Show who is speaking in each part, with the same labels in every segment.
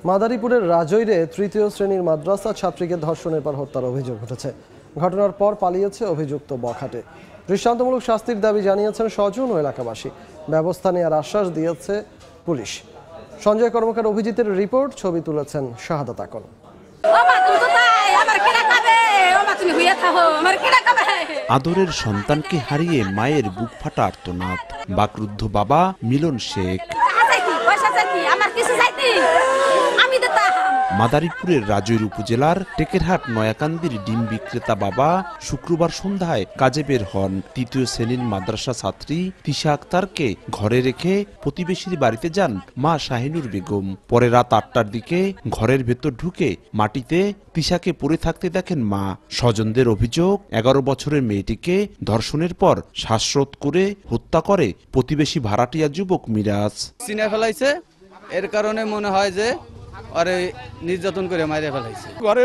Speaker 1: মাদারীপুরের রাজৈরে তৃতীয় শ্রেণীর মাদ্রাসা ছাত্রীকে ধর্ষণের পর হত্যার অভিযোগ উঠেছে। ঘটনার পর পালিয়েছে অভিযুক্ত বখাটে। দৃষ্টান্তমূলক শাস্তির দাবি জানিয়েছেন স্বজন ও এলাকাবাসী। ব্যবস্থা নেওয়ার আশ্বাস দিয়েছে পুলিশ। সঞ্জয় কর্মকার অভিজিতের রিপোর্ট, ছবি তুলেছেন শাহাদাত আকন।
Speaker 2: আদরের সন্তানকে হারিয়ে মায়ের বুক ফাটা আর্তনাদ। বাকরুদ্ধ বাবা মিলন শেখ। মাদারীপুরের রাজৈর উপজেলার টেকেরহাট নয়াকান্দির ডিম বিক্রেতা বাবা শুক্রবার সন্ধ্যায় কাজে বের হন। তৃতীয় শ্রেণীর মাদ্রাসা ছাত্রী তিশা আক্তারকে ঘরে রেখে প্রতিবেশীর বাড়িতে যান মা শাহিনুর বেগম। পরে রাত 8টার দিকে ঘরের ভেতর ঢুকে মাটিতে তিশাকে পড়ে থাকতে দেখেন মা। স্বজনদের অভিযোগ, 11 বছরের মেয়েটিকে ধর্ষণের পর শ্বাসরোধ করে হত্যা করে প্রতিবেশী ভাড়াটিয়া যুবক মিরাজ।
Speaker 3: চিনে ফেলাইছে, এর কারণে মনে হয় যে আরে নির্যাতন করে মাইরে ফেলাইছে।
Speaker 4: ঘরে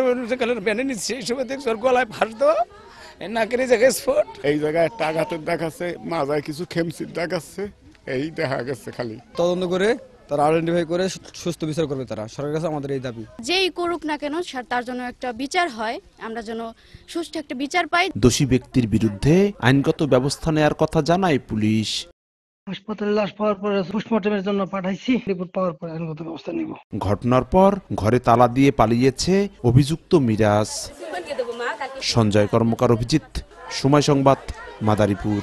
Speaker 4: বেঁধে নিচ্ছে, এই সময় দেখছি ওর গলায় ফাঁস দেওয়া, নাকের জায়গায় স্পট, এই জায়গায় একটা আঘাতের দেখাচ্ছে, মাজায় কিছু খেমচির দেখাচ্ছে, এই দেখা গেছে। খালি
Speaker 3: তদন্ত করে তারা আইডেন্টিফাই করে সুস্থ বিচার করবে তারা। সরকারের কাছে আমাদের এই দাবি,
Speaker 5: যেই করুক না কেন তার জন্য একটা বিচার হয়, আমরা যেন সুষ্ঠু একটা বিচার পাই।
Speaker 2: দোষী ব্যক্তির বিরুদ্ধে আইনগত ব্যবস্থা নেয়ার কথা জানায় পুলিশ।
Speaker 6: হাসপাতালে লাশ পাওয়ার পরে পোস্টমর্টমের জন্য পাঠাইছি, রিপোর্ট পাওয়ার পরে আইনগত ব্যবস্থা নিব।
Speaker 2: ঘটনার পর ঘরে তালা দিয়ে পালিয়েছে অভিযুক্ত মিরাজ। সঞ্জয় কর্মকার অভিজিৎ, সময় সংবাদ, মাদারীপুর।